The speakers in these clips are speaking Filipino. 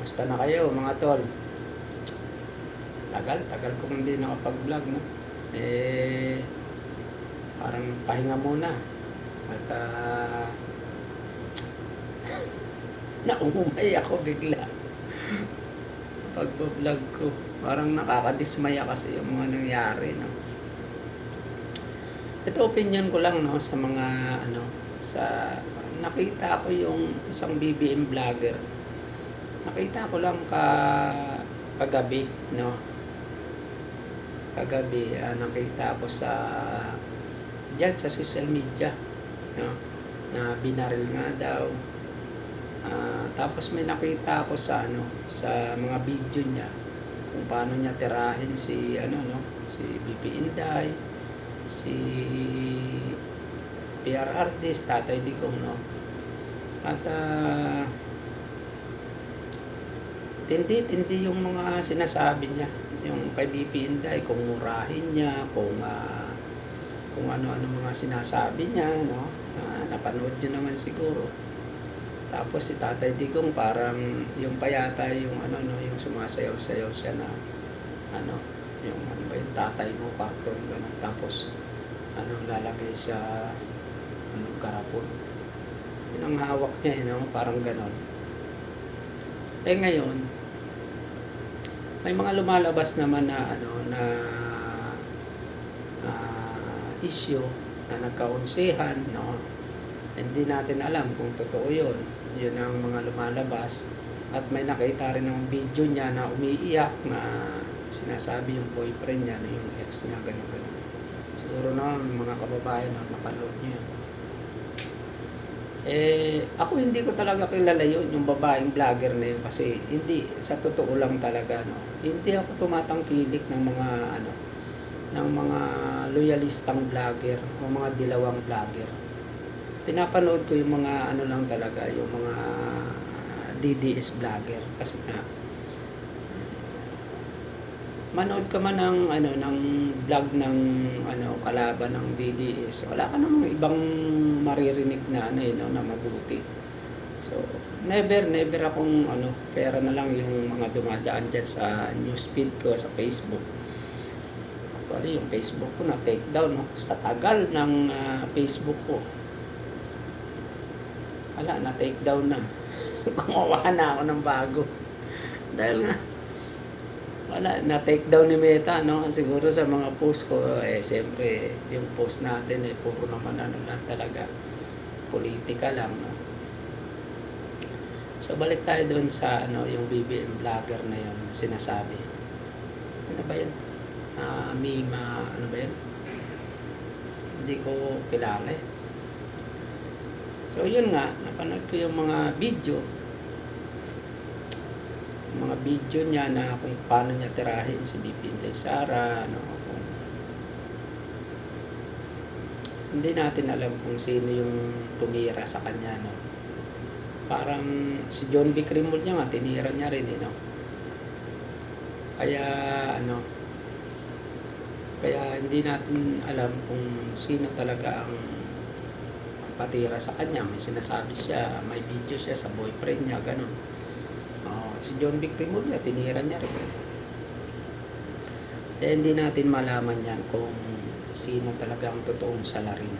Basta na kayo mga tol. Tagal kong hindi nakapag-vlog, no? Parang pahinga muna. At naumay ako bigla. Pag-vlog ko. Parang nakakadismaya kasi yung mga nangyari, no? Ito opinion ko lang, no, sa mga nakita ko yung isang BBM vlogger. Nakita ko lang kagabi, no. Kagabi nakita ko diyan sa social media, no, na binaril nga daw. Tapos may nakita ako sa mga video niya kung paano niya tirahin si si BP Inday, si PR artist, Tatay Digong, no. At tindi yung mga sinasabi niya, yung kay BP Inday, kung murahin niya, kung ano-ano mga sinasabi niya, no. Napanood niyo naman siguro. Tapos si Tatay Digong parang yung payata yung yung sumasayaw-sayaw siya na yung ba yung tatay mo, cartoon gano'n. Tapos lalagay sa garapon. Yun ang hawak niya, parang gano'n. Ngayon, may mga lumalabas naman na issue na nagkaunsihan, no. Hindi natin alam kung totoo yun. Yun ang mga lumalabas. At may nakita rin ng video niya na umiiyak na sinasabi yung boyfriend niya, yung ex niya, gano'n. Siguro naman mga kababayan na mapanood niyo yun. Ako hindi ko talaga kilala yun, yung babaeng vlogger na yun, kasi hindi, sa totoo lang talaga, no. Hindi ako tumatangkilik ng mga loyalistang vlogger o mga dilawang vlogger. Pinapanood ko yung mga lang talaga, yung mga DDS vlogger, kasi manood ka man ng ng vlog ng kalaban ng DDS, wala ka namang ibang maririnig na na mabuti. So never akong pera na lang yung mga dumadaan dyan sa newsfeed ko sa Facebook. Actually yung Facebook ko na take down, no, sa tagal ng Facebook ko. Wala, na-take down na. Gumawa na ako ng bago. Dahil nga, wala, na-take down ni Meta, no? Siguro sa mga post ko, siyempre, yung post natin, puro naman lang talaga. Politika lang, no? So, balik tayo doon sa, yung BBM vlogger na yun, sinasabi. Ano ba yun? Mima, ano ba yun? Hindi ko kilala, So, yun nga, napanood ko yung mga video niya na kung paano niya tirahin si BP Inday Sara, kung hindi natin alam kung sino yung tumira sa kanya, no. Parang si John Vic Remulla nga, tinira niya rin, no. Kaya hindi natin alam kung sino talaga ang patira sa kanya. May sinasabi siya, may video siya sa boyfriend niya, ganun. Si John Vic Remulla, tinira niya rin. Hindi natin malaman yan kung sino talaga ang totoong salarin.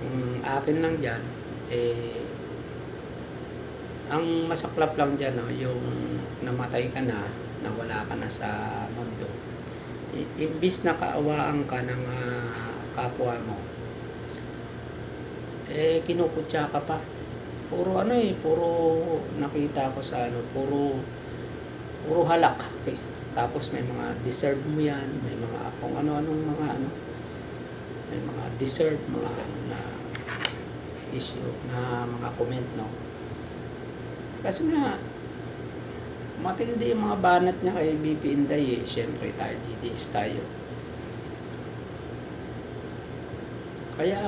Ang akin lang dyan, ang masaklap lang dyan, yung namatay ka na, nawala ka na sa mundo. Imbis na kaawaan ka ng kapwa mo, kinukutya ka pa. Puro puro nakita ko sa puro halak. Tapos may mga deserve mo yan, may mga kung ano-anong mga may mga deserve, mga na issue, na mga comment, no. Kasi nga, matindi yung mga banat niya kay BP Inday, Siyempre tayo, DDS tayo. Kaya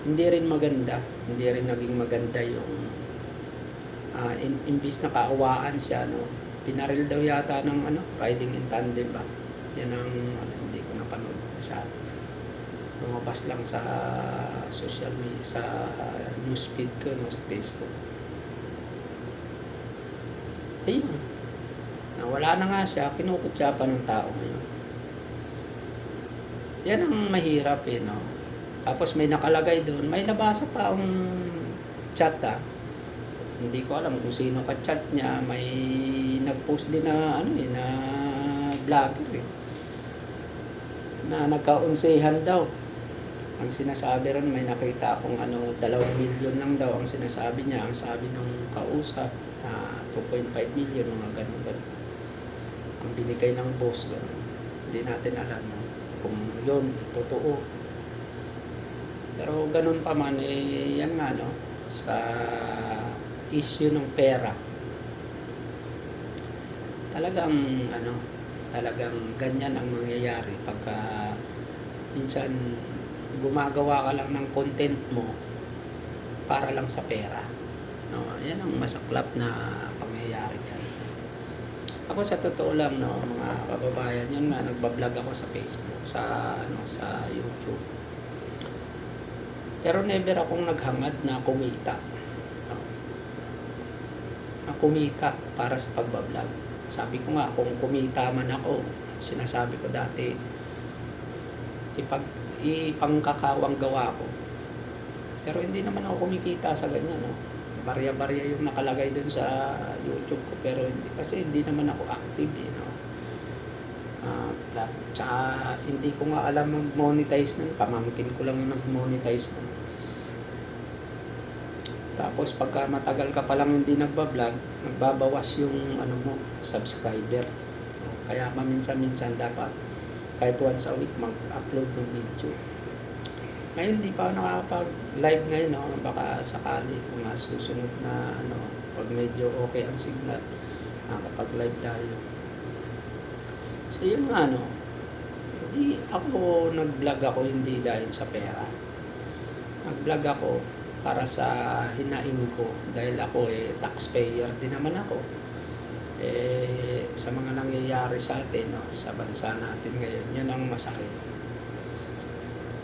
hindi rin naging maganda yung imbis na kaawaan siya, no. Pinaril daw yata ng riding in tandem ba. Yan ang hindi ko napanood masyado. Lumabas lang sa social media, sa newsfeed ko, no, sa Facebook. ayun, nawala na nga siya, kinukutya pa ng tao ngayon. Yan ang mahirap eh, no? Tapos may nakalagay doon, may nabasa pa ang chat hindi ko alam kung sino ka-chat niya, may nag-post din na ano eh, na vlogger eh, na nagkaunsehan daw. Ang sinasabi ron, may nakita akong 2 milyon lang daw ang sinasabi niya. Ang sabi nung kausap, 2.5 million, mga ganun. Ang binigay ng boss, ganun. Hindi natin alam kung yun, totoo. Pero ganun pa man, yan nga, no, sa issue ng pera. Talagang, talagang ganyan ang mangyayari pagka minsan gumagawa ka lang ng content mo para lang sa pera. No, yan ang masaklap na pangyayari dyan. Ako sa totoo lang, no, mga kababayan, yun nga, nagbablog ako sa Facebook, sa YouTube. Pero never akong naghangad na kumita. No? Na kumita para sa pagbablog. Sabi ko nga, kung kumita man ako, sinasabi ko dati, ipangkakawang gawa ko. Pero hindi naman ako kumikita sa ganyan, no? Barya-barya yung nakalagay dun sa YouTube ko, pero hindi naman ako active, no? Tsaka hindi ko nga alam mag-monetize nun, pamangkin ko lang yung nag-monetize nun. Tapos pagka matagal ka palang hindi nagbablog, nagbabawas yung subscriber. Kaya minsan dapat kahit once a week mag-upload ng video. Ngayon di pa ako nakakapag-live ngayon, no? Baka sakali kung susunod na pag medyo okay ang signal, nakakapag-live tayo. So yun nga, hindi ako nag-vlog ako hindi dahil sa pera. Nag-vlog ako para sa hinaing ko, dahil ako taxpayer din naman ako. Sa mga nangyayari sa atin, no, sa bansa natin ngayon, yun ang masakit.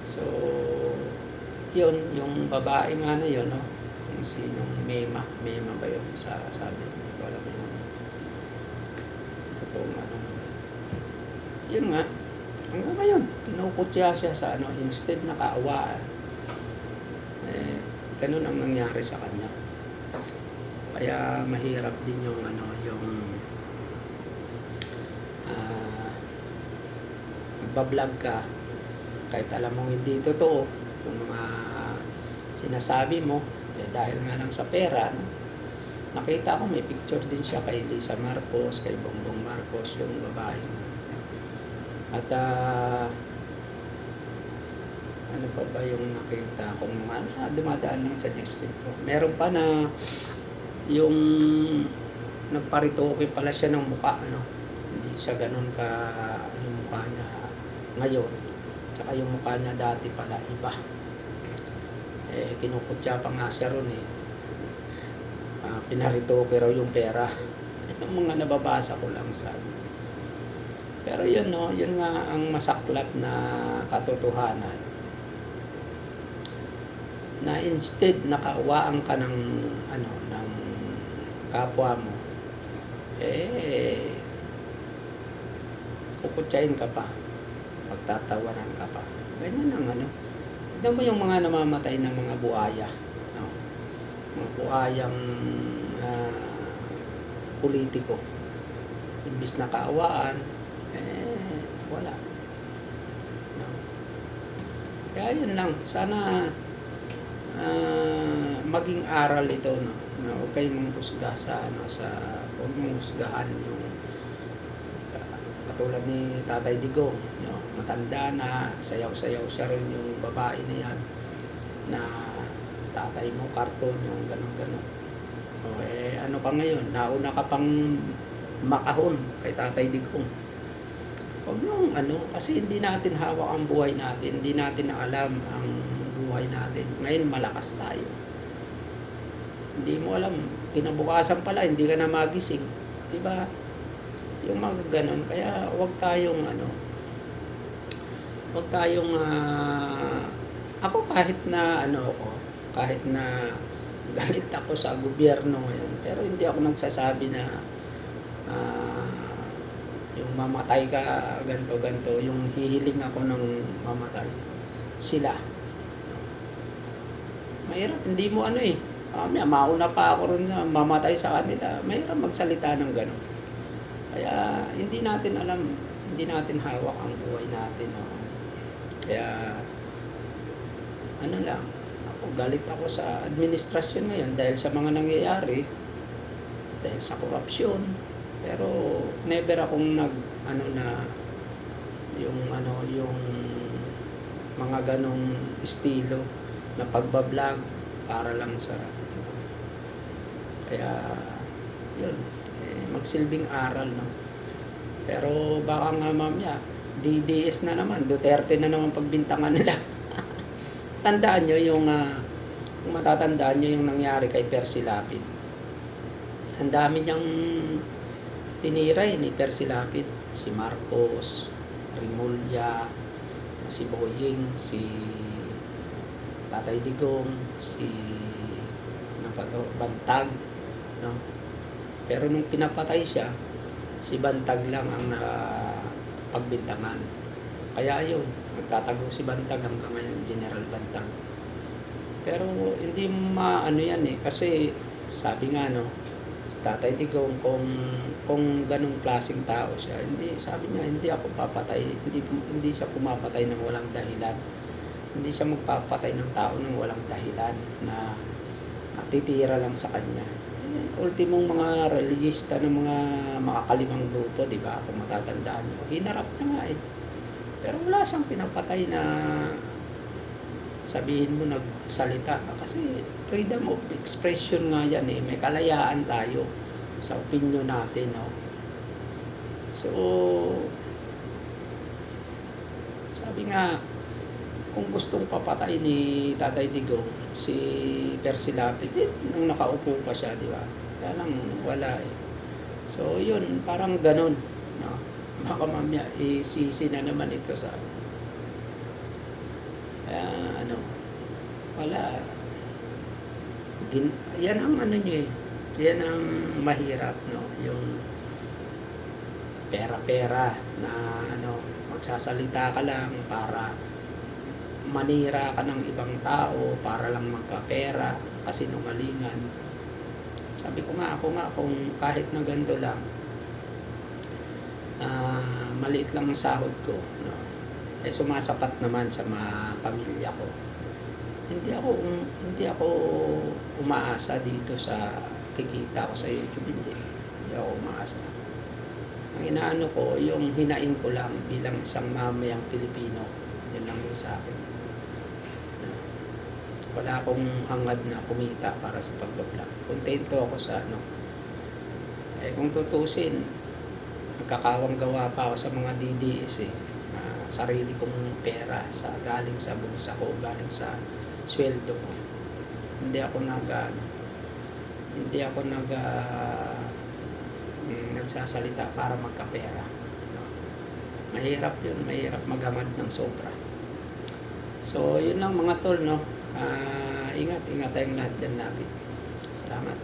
So yun, yung babae nga na yun, no, yung sinong Mema ba yun, sabi, hindi ko alam yun. Totoong yun nga, hanggang ngayon kinukutya siya sa instead na kaawaan, ganun ang nangyari sa kanya. Kaya mahirap din yung magbablog ka kahit alam mong hindi totoo yung mga sinasabi mo, dahil nga lang sa pera, no? Nakita ko may picture din siya kay Lisa Marcos, kay Bongbong Marcos, yung babae. At ano pa ba yung nakita kong dumadaan lang sa newsfeed ko. Meron pa na yung nagparitoke pala siya ng mukha, hindi siya ganun ka yung mukha niya ngayon, tsaka yung mukha niya dati pala iba. Kinukutya pa nga siya ron pinaritoke raw yung pera. Yung mga nababasa ko lang sa pero yun, yun nga ang masaklap na katotohanan, na instead nakaawaan ka ng ng kapwa mo, kukutsain ka pa, magtatawanan ka pa. Ganyan ang tignan mo yung mga namamatay ng mga buhaya, no? Mga buhayang politiko, imbis na kaawaan, wala, no? Kaya yun lang, sana maging aral ito, no? Huwag kayong husga huwag mong husgahan yung katulad ni Tatay Digong, no? Matanda na, sayaw-sayaw siya rin yung babae na yan, na tatay mo karton, yung ganun-ganun. Ano pa ngayon, nauna ka pang makahon kay Tatay Digong. Huwag nung kasi hindi natin hawak ang buhay natin, hindi natin alam ang buhay natin. Ngayon malakas tayo, hindi mo alam, kinabukasan pala hindi ka na magising, diba? Yung mga ganon. Kaya huwag tayong ako kahit na kahit na galit ako sa gobyerno ngayon, pero hindi ako nagsasabi na ah, yung mamatay ka ganto, yung hihiling ako ng mamatay, sila. Mahirap, hindi mo ano eh, mauna pa ako ron na mamatay sa kanila, mahirap magsalita ng gano'n. Kaya hindi natin alam, hindi natin hawak ang buhay natin. No? Kaya ano lang, galit ako sa administrasyon ngayon dahil sa mga nangyayari, dahil sa korupsyon. Pero never akong yung mga ganong estilo na pagbablog para lang sa kaya yun, magsilbing aral, no. Pero baka nga mamaya DDS na naman, Duterte na naman pagbintangan nila. Tandaan nyo yung kung matatandaan nyo yung nangyari kay Percy Lapid. Ang dami niyang tiniray ni Percy Lapid, si Marcos, Rimulya, si Boying, si Tatay Digong, si Bantag, no? Pero nung pinapatay siya, si Bantag lang ang pagbintangan. Kaya yun, nagtatago si Bantag hanggang ngayon, General Bantag. Pero hindi maano yan eh, kasi sabi nga no, si Tatay Digong kung ganung klaseng tao siya, sabi niya, hindi ako papatay, hindi siya pumapatay ng walang dahilan. Hindi siya magpapatay ng tao ng walang dahilan na titira lang sa kanya. Ultimong mga reliyista ng mga makakalimang grupo, di ba? Kung matatandaan nyo, hinarap niya nga eh. Pero wala siyang pinapatay na sabihin mo nagsalita ka. Kasi freedom of expression nga yan eh. May kalayaan tayo sa opinion natin. No? So, sabi nga, kung gustong papatay ni Tatay Digong si Percy Lapid, nung nakaupo pa siya, di ba? Kaya lang wala eh. So, yun, parang ganun. No? Baka mamaya, isisi na naman ito sa wala. Yan ang ano nyo eh. Yan ang mahirap, no? Yung pera-pera na magsasalita ka lang para manira ka ng ibang tao, para lang magkapera, kasinungalingan. Sabi ko nga, ako kung kahit na ganito lang, maliit lang ang sahod ko, no? Eh sumasapat naman sa mga pamilya ko. Hindi ako umaasa dito sa kikita ko sa YouTube, hindi ako umaasa. Ang inaano ko, yung hinaing ko lang bilang isang mamayang Pilipino, yun lang yung sa akin. Wala akong hangad na kumita para sa pagbablog. Kontento ako sa kung tutusin, nagkakawang gawa pa ako sa mga DDS eh. Sarili kong pera galing sa bulsa ko, galing sa sweldo ko. Hindi ako nagsasalita para magkapera. No? Mahirap yun, mahirap maghangad ng sobra. So, yun lang mga tol, no? Ingat tayong lahat dyan natin. Salamat.